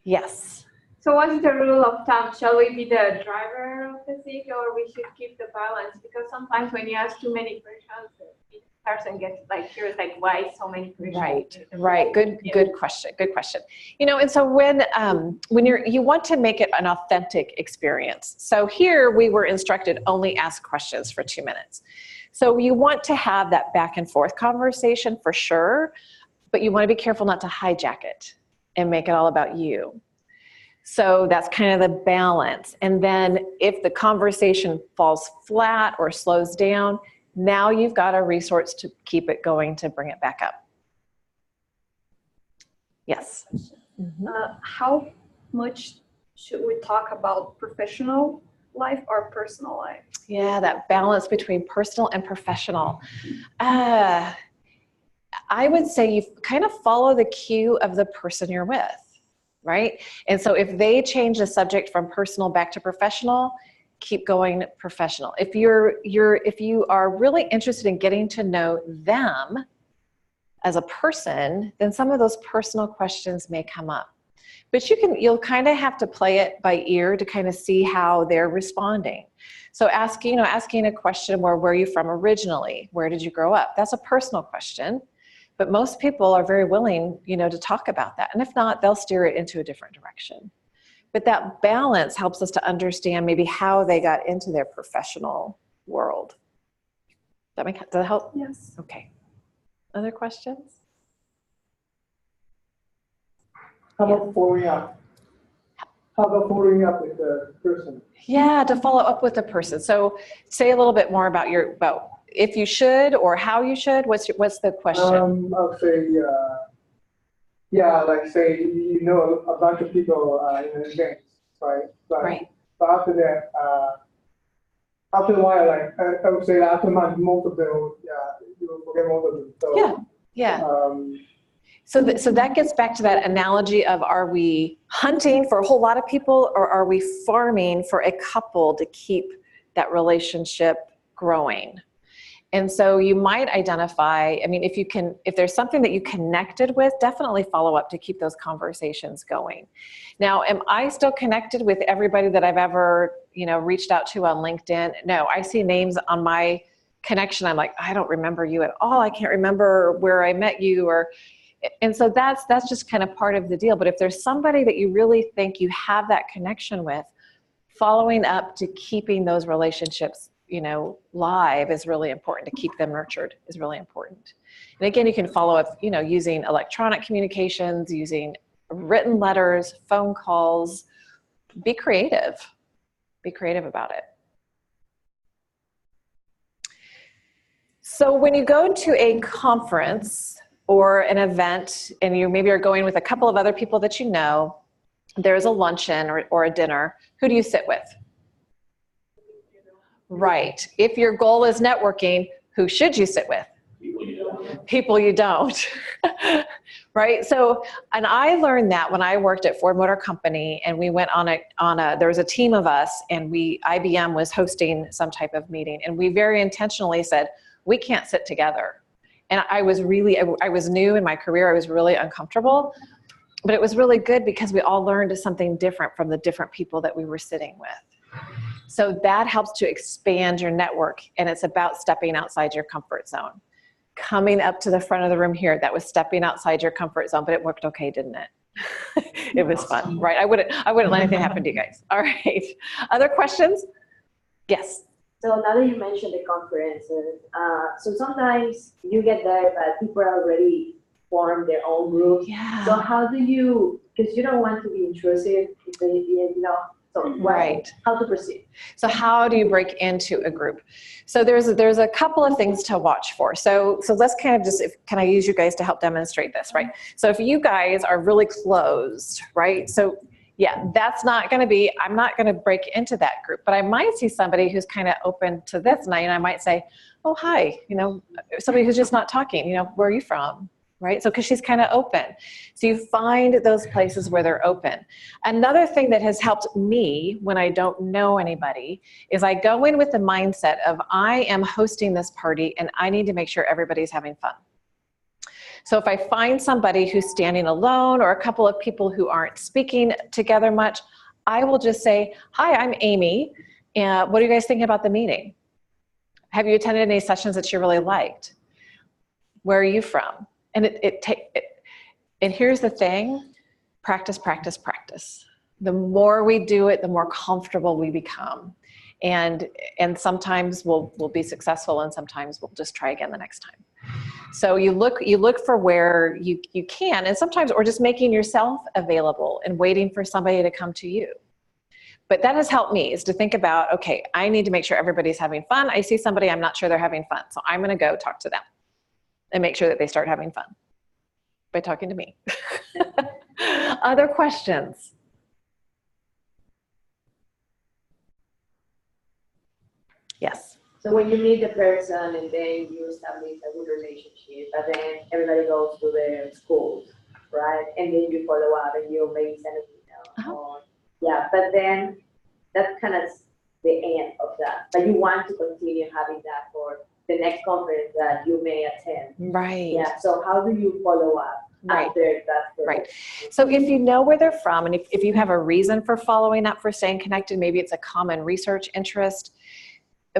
Yes. So what's the rule of thumb? Shall we be the driver of the vehicle, or we should keep the balance? Because sometimes when you ask too many questions, the person gets like curious, like why so many questions? Right. Good question. Good question. You know, and so when you want to make it an authentic experience. So here we were instructed only ask questions for 2 minutes. So you want to have that back and forth conversation for sure, but you want to be careful not to hijack it and make it all about you. So that's kind of the balance. And then if the conversation falls flat or slows down, now you've got a resource to keep it going, to bring it back up. Yes. How much should we talk about professional life or personal life? Yeah, that balance between personal and professional. I would say you kind of follow the cue of the person you're with. Right? And so if they change the subject from personal back to professional, keep going professional. If you are really interested in getting to know them as a person, then some of those personal questions may come up. But you'll kind of have to play it by ear to kind of see how they're responding. So asking a question, where are you from originally? Where did you grow up? That's a personal question. But most people are very willing, to talk about that. And if not, they'll steer it into a different direction. But that balance helps us to understand maybe how they got into their professional world. Does that help? Yes. Okay. Other questions? How about following up? How about following up with the person? Yeah, to follow up with the person. So say a little bit more about if you should or how you should. What's the question? I'll say, like say, a bunch of people in an event, right? Right. But after that, after a while, like I would say, after a month, most of them, you will forget most of them. So, yeah. So that gets back to that analogy of, are we hunting for a whole lot of people, or are we farming for a couple to keep that relationship growing? And so you might identify, if there's something that you connected with, definitely follow up to keep those conversations going. Now, am I still connected with everybody that I've ever, reached out to on LinkedIn? No, I see names on my connection. I'm like, I don't remember you at all. I can't remember where I met you, and so that's just kind of part of the deal. But if there's somebody that you really think you have that connection with, following up to keeping those relationships live is really important. To keep them nurtured is really important. And again, you can follow up, using electronic communications, using written letters, phone calls. Be creative. Be creative about it. So when you go to a conference or an event, and you maybe are going with a couple of other people that you know, there's a luncheon or a dinner, who do you sit with? Right. If your goal is networking, who should you sit with? People you don't. Right. So, and I learned that when I worked at Ford Motor Company, and we went there was a team of us, and IBM was hosting some type of meeting, and we very intentionally said, we can't sit together. And I was new in my career. I was really uncomfortable, but it was really good because we all learned something different from the different people that we were sitting with. So that helps to expand your network, and it's about stepping outside your comfort zone. coming up to the front of the room here. That was stepping outside your comfort zone, but it worked okay, didn't it? It was fun, right? I wouldn't let anything happen to you guys. All right. Other questions? Yes. So now that you mentioned the conferences, so sometimes you get there, but people are already formed their own groups. Yeah. So how do you, because you don't want to be intrusive, if they, you know, so Right. how to proceed? So how do you break into a group? So there's a couple of things to watch for. So let's kind of just, can I use you guys to help demonstrate this, right? So if you guys are really closed, right? So yeah, that's not going to be, I'm not going to break into that group, but I might see somebody who's kind of open to this, and I might say, oh, hi, you know, somebody who's just not talking, you know, where are you from? Right? So, because she's kind of open. So you find those places where they're open. Another thing that has helped me when I don't know anybody is I go in with the mindset of I am hosting this party and I need to make sure everybody's having fun. So if I find somebody who's standing alone or a couple of people who aren't speaking together much, I will just say, hi, I'm Amy. And what are you guys thinking about the meeting? Have you attended any sessions that you really liked? Where are you from? And and here's the thing, practice, practice, practice. The more we do it, the more comfortable we become. And sometimes we'll be successful, and sometimes we'll just try again the next time. So you look for where you can, and sometimes, or just making yourself available and waiting for somebody to come to you. But that has helped me, is to think about, okay, I need to make sure everybody's having fun. I see somebody, I'm not sure they're having fun. So I'm going to go talk to them and make sure that they start having fun by talking to me. Other questions? Yes. So when you meet the person and then you establish a good relationship, but then everybody goes to their schools, right? And then you follow up and you maybe send an email. Or, yeah, but then that's kind of the end of that. But you want to continue having that for the next conference that you may attend. Right. Yeah, so how do you follow up after that? Right. So if you know where they're from, and if you have a reason for following up, for staying connected, maybe it's a common research interest,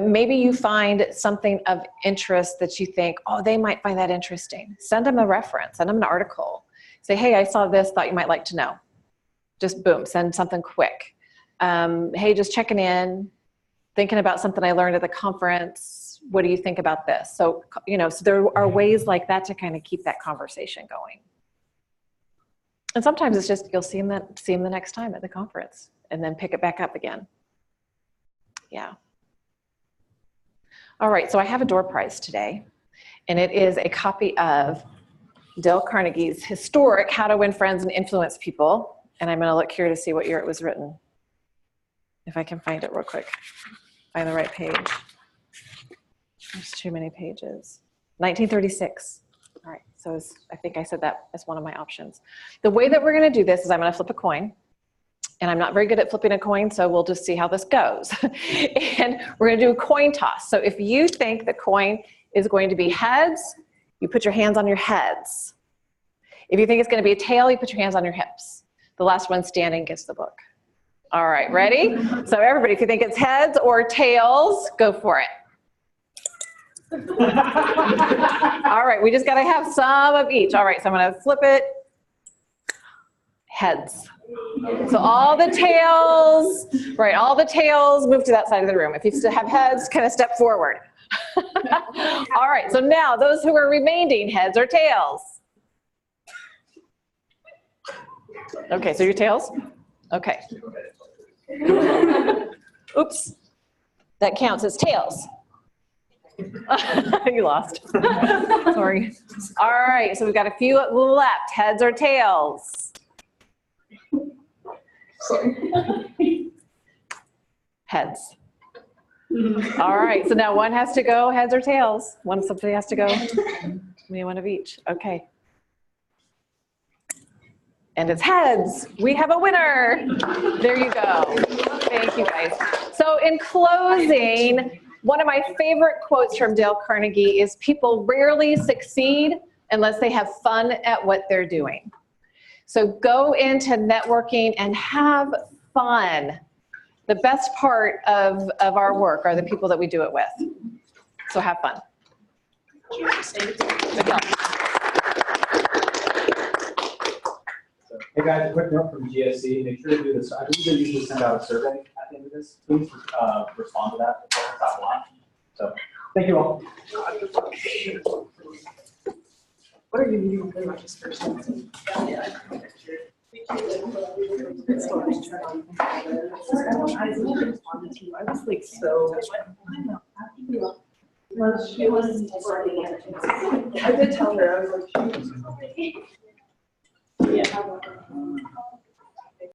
maybe you find something of interest that you think, oh, they might find that interesting. Send them a reference, send them an article. Say, hey, I saw this, thought you might like to know. Just boom, send something quick. Hey, just checking in, thinking about something I learned at the conference. What do you think about this? So, you know, so there are ways like that to kind of keep that conversation going. And sometimes it's just, you'll see them the next time at the conference and then pick it back up again. Yeah. All right, so I have a door prize today, and it is a copy of Dale Carnegie's historic How to Win Friends and Influence People. And I'm going to look here to see what year it was written. If I can find it real quick. Find the right page. There's too many pages. 1936. All right, so I think I said that as one of my options. The way that we're going to do this is I'm going to flip a coin. And I'm not very good at flipping a coin, so we'll just see how this goes. And we're going to do a coin toss. So if you think the coin is going to be heads, you put your hands on your heads. If you think it's going to be a tail, you put your hands on your hips. The last one standing gets the book. All right, ready? So everybody, if you think it's heads or tails, go for it. All right, we just got to have some of each. All right, so I'm going to flip it. Heads. So all the tails, right, all the tails move to that side of the room. If you still have heads, kind of step forward. All right, so now those who are remaining, heads or tails? Okay, so your tails? Okay. Oops, that counts as tails. You lost. Sorry. All right, so we've got a few left, heads or tails? Heads. All right, so now one has to go heads or tails. Somebody has to go. Maybe one of each. Okay. And it's heads. We have a winner. There you go. Thank you, guys. So in closing, one of my favorite quotes from Dale Carnegie is, people rarely succeed unless they have fun at what they're doing. So go into networking and have fun. The best part of our work are the people that we do it with. So have fun. Hey guys, a quick note from GSC, make sure to do this, I believe they usually send out a survey at the end of this, please, respond to that, top line. So, thank you all. What are you doing for registration? I was like so. Well, she was. I did tell her, I was like, she was. Yeah.